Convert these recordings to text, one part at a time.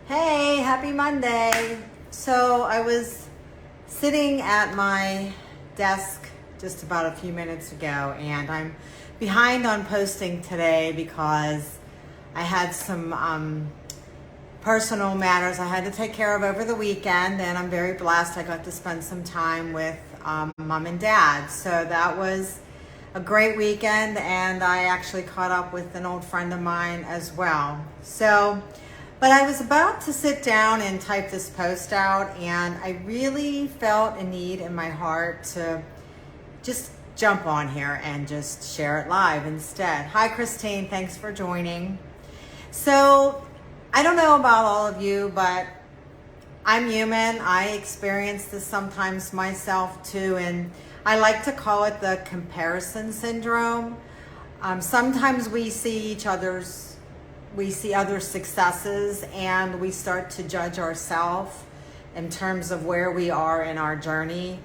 Hey, happy Monday. So I was sitting at my desk just about a few minutes ago, and I'm behind on posting today because I had some personal matters I had to take care of over the weekend, and I'm very blessed I got to spend some time with mom and dad. So that was a great weekend, and I actually caught up with an old friend of mine as well. But I was about to sit down and type this post out, and I really felt a need in my heart to just jump on here and just share it live instead. Hi, Christine. Thanks for joining. So I don't know about all of you, but I'm human. I experience this sometimes myself too, and I like to call it the comparison syndrome. Sometimes we see other successes, and we start to judge ourselves in terms of where we are in our journey,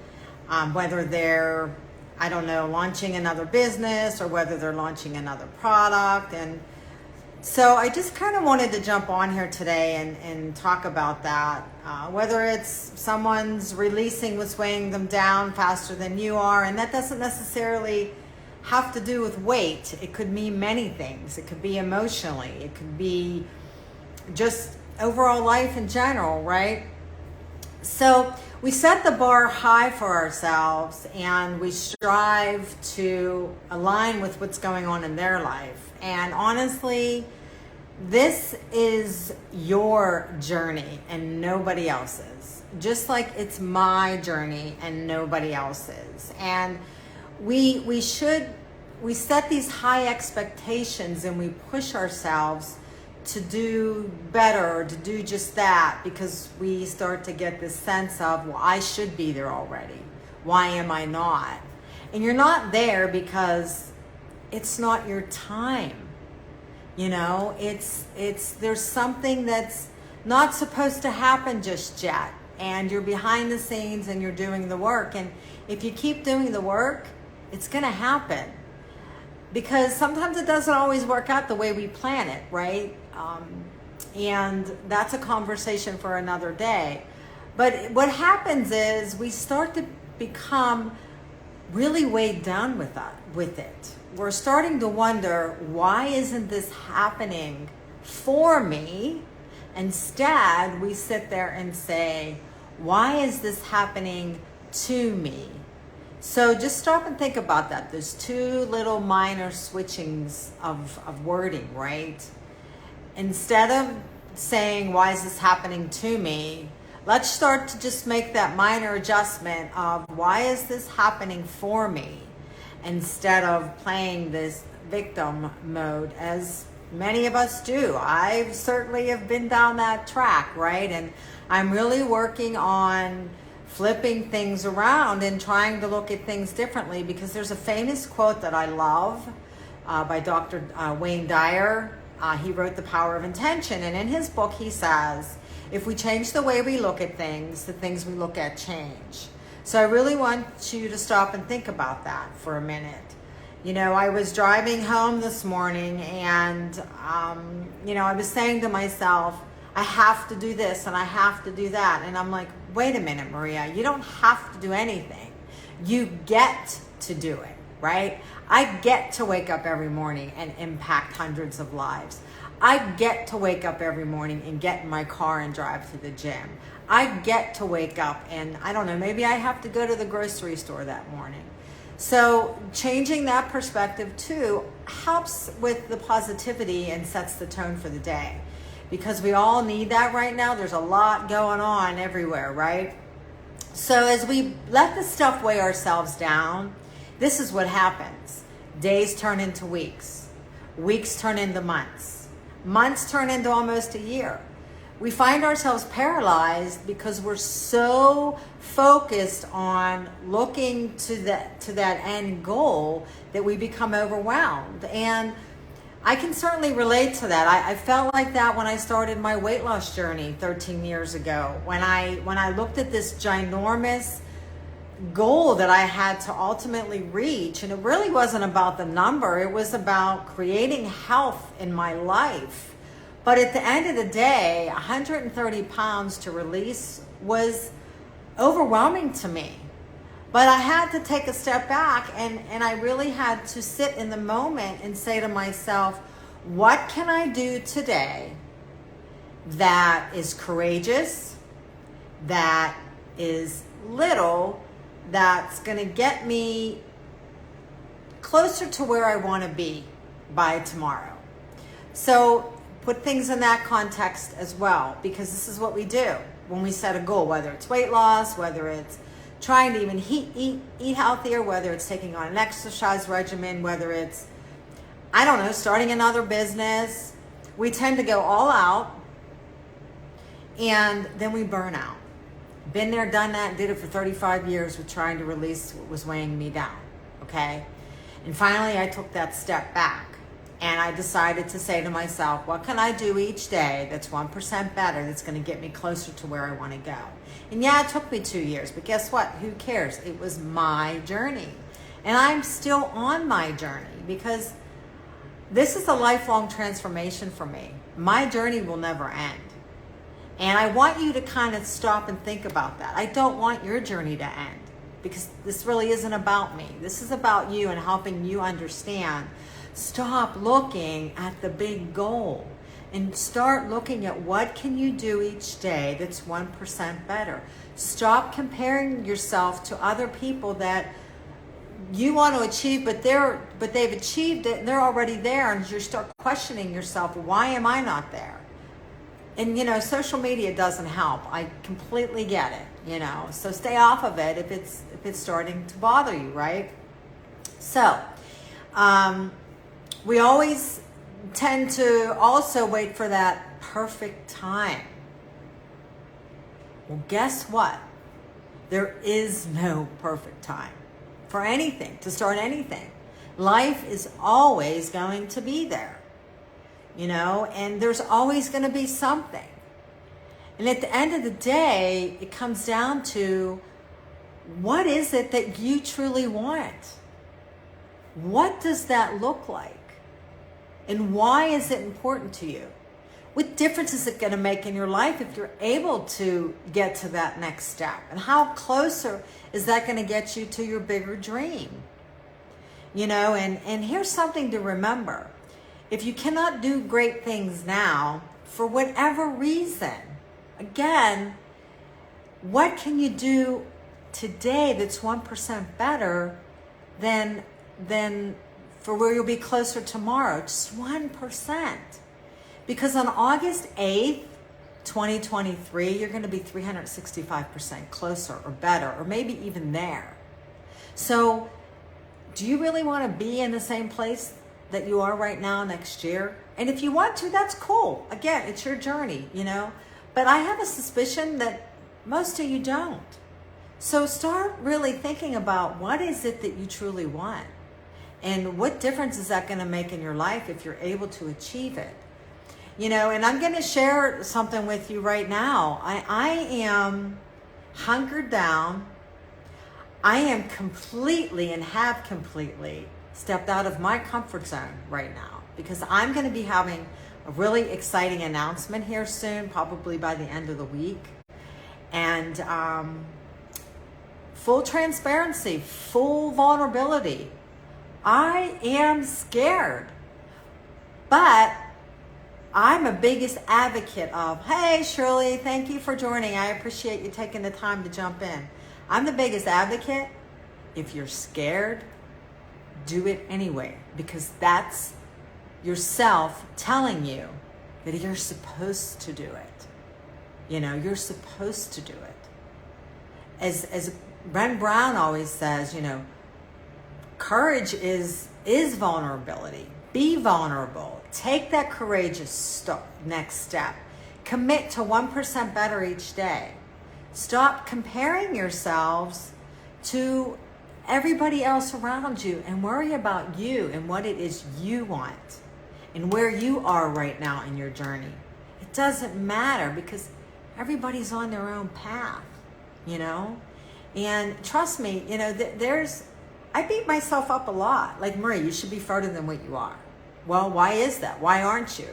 whether they're, launching another business or whether they're launching another product. And so I just kind of wanted to jump on here today and talk about that. Whether it's someone's releasing what's weighing them down faster than you are, and that doesn't necessarily have to do with weight. It could mean many things. It could be emotionally. It could be just overall life in general, right? So we set the bar high for ourselves, and we strive to align with what's going on in their life. And honestly, this is your journey and nobody else's. Just like it's my journey and nobody else's. And we set these high expectations, and we push ourselves to do better, to do just that, because we start to get this sense of, well, I should be there already. Why am I not? And you're not there because it's not your time. There's something that's not supposed to happen just yet, and you're behind the scenes and you're doing the work. And if you keep doing the work, it's going to happen, because sometimes it doesn't always work out the way we plan it, right? And that's a conversation for another day. But what happens is we start to become really weighed down with it. We're starting to wonder, why isn't this happening for me? Instead, we sit there and say, why is this happening to me? So just stop and think about that. There's two little minor switchings of wording, right? Instead of saying, why is this happening to me? Let's start to just make that minor adjustment of, why is this happening for me? Instead of playing this victim mode, as many of us do. I certainly have been down that track, right? And I'm really working on flipping things around and trying to look at things differently, because there's a famous quote that I love by Dr. Wayne Dyer. He wrote The Power of Intention, and in his book he says, if we change the way we look at things, the things we look at change. So I really want you to stop and think about that for a minute. I was driving home this morning, and I was saying to myself, I have to do this and I have to do that. And I'm like, wait a minute, Maria, you don't have to do anything. You get to do it, right? I get to wake up every morning and impact hundreds of lives. I get to wake up every morning and get in my car and drive to the gym. I get to wake up and, maybe I have to go to the grocery store that morning. So changing that perspective too helps with the positivity and sets the tone for the day, because we all need that right now. There's a lot going on everywhere, right? So as we let the stuff weigh ourselves down, this is what happens. Days turn into weeks. Weeks turn into months. Months turn into almost a year. We find ourselves paralyzed because we're so focused on looking to that end goal that we become overwhelmed. And I can certainly relate to that. I felt like that when I started my weight loss journey 13 years ago, when I looked at this ginormous goal that I had to ultimately reach. And it really wasn't about the number. It was about creating health in my life. But at the end of the day, 130 pounds to release was overwhelming to me. But I had to take a step back, and I really had to sit in the moment and say to myself, what can I do today that is courageous, that is little, that's going to get me closer to where I want to be by tomorrow? So put things in that context as well, because this is what we do when we set a goal, whether it's weight loss, whether it's trying to even eat healthier, whether it's taking on an exercise regimen, whether it's, I don't know, starting another business. We tend to go all out, and then we burn out. Been there, done that, did it for 35 years with trying to release what was weighing me down, okay? And finally, I took that step back, and I decided to say to myself, what can I do each day that's 1% better, that's going to get me closer to where I want to go? And yeah, it took me 2 years, but guess what? Who cares? It was my journey. And I'm still on my journey, because this is a lifelong transformation for me. My journey will never end. And I want you to kind of stop and think about that. I don't want your journey to end, because this really isn't about me. This is about you and helping you understand. Stop looking at the big goal and start looking at what can you do each day that's 1% better. Stop comparing yourself to other people that you want to achieve, but they've achieved it and they're already there, and you start questioning yourself, why am I not there? And social media doesn't help. I completely get it, so stay off of it if it's starting to bother you, right? So we always tend to also wait for that perfect time. Well, guess what? There is no perfect time for anything, to start anything. Life is always going to be there, and there's always going to be something. And at the end of the day, it comes down to, what is it that you truly want? What does that look like? And why is it important to you? What difference is it going to make in your life if you're able to get to that next step? And how closer is that going to get you to your bigger dream? And here's something to remember. If you cannot do great things now, for whatever reason, again, what can you do today that's 1% better than for where you'll be closer tomorrow? Just 1%. Because on August 8th, 2023, you're going to be 365% closer or better, or maybe even there. So do you really want to be in the same place that you are right now next year? And if you want to, that's cool. Again, it's your journey, But I have a suspicion that most of you don't. So start really thinking about, what is it that you truly want? And what difference is that going to make in your life if you're able to achieve it? And I'm going to share something with you right now. I am hunkered down. I am completely and have completely stepped out of my comfort zone right now, because I'm going to be having a really exciting announcement here soon, probably by the end of the week. And full transparency, full vulnerability. I am scared, but I'm a biggest advocate of, hey, Shirley, thank you for joining. I appreciate you taking the time to jump in. I'm the biggest advocate. If you're scared, do it anyway, because that's yourself telling you that you're supposed to do it. You're supposed to do it. As Brent Brown always says, courage is vulnerability. Be vulnerable. Take that courageous next step. Commit to 1% better each day. Stop comparing yourselves to everybody else around you, and worry about you and what it is you want and where you are right now in your journey. It doesn't matter, because everybody's on their own path, And trust me, I beat myself up a lot. Like, Marie, you should be further than what you are. Well, why is that? Why aren't you?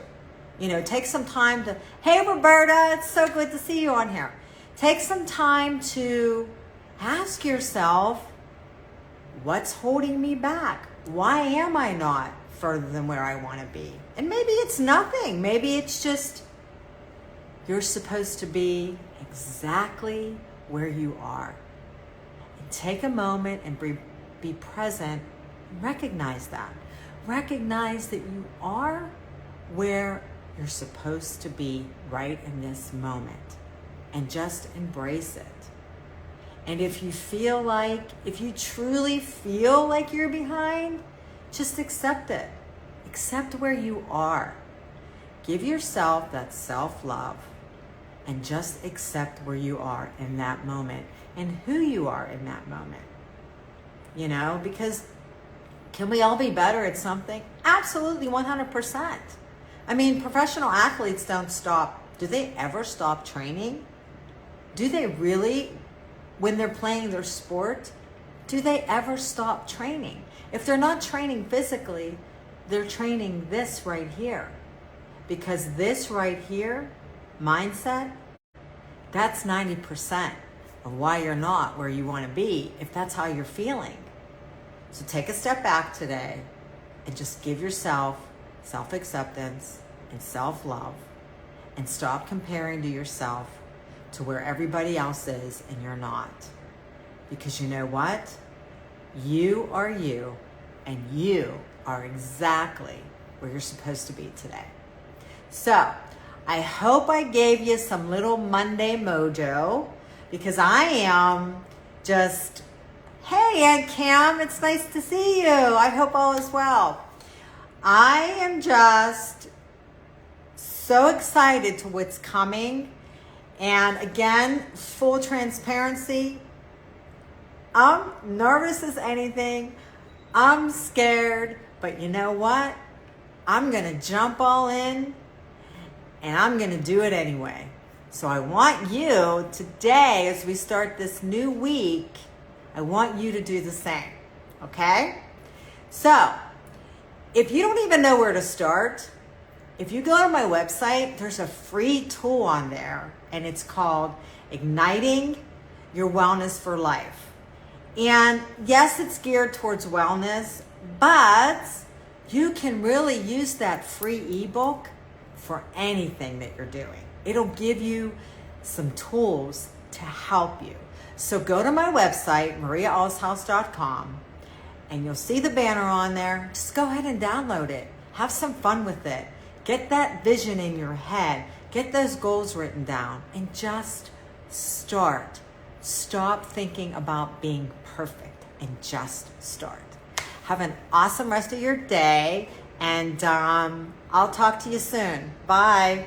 Take some time to, hey, Roberta, it's so good to see you on here. Take some time to ask yourself, what's holding me back? Why am I not further than where I want to be? And maybe it's nothing. Maybe it's just you're supposed to be exactly where you are. And take a moment and be present and recognize that. Recognize that you are where you're supposed to be right in this moment, and just embrace it. And if you truly feel like you're behind, just accept it. Accept where you are. Give yourself that self-love and just accept where you are in that moment and who you are in that moment. Because can we all be better at something? Absolutely, 100%. Professional athletes don't stop. Do they ever stop training? Do they really, when they're playing their sport, do they ever stop training? If they're not training physically, they're training this right here. Because this right here, mindset, that's 90% of why you're not where you want to be, if that's how you're feeling. So take a step back today and just give yourself self-acceptance and self-love, and stop comparing to yourself to where everybody else is and you're not. Because you know what? You are you, and you are exactly where you're supposed to be today. So I hope I gave you some little Monday mojo, because I am just, hey, Aunt Kim, it's nice to see you. I hope all is well. I am just so excited to what's coming. And again, full transparency, I'm nervous as anything. I'm scared, but you know what? I'm going to jump all in, and I'm going to do it anyway. So I want you today, as we start this new week, I want you to do the same, okay? So if you don't even know where to start, if you go to my website, there's a free tool on there, and it's called Igniting Your Wellness for Life. And yes, it's geared towards wellness, but you can really use that free ebook for anything that you're doing. It'll give you some tools to help you. So go to my website, mariaallshouse.com, and you'll see the banner on there. Just go ahead and download it. Have some fun with it. Get that vision in your head. Get those goals written down, and just start. Stop thinking about being perfect and just start. Have an awesome rest of your day, and I'll talk to you soon. Bye.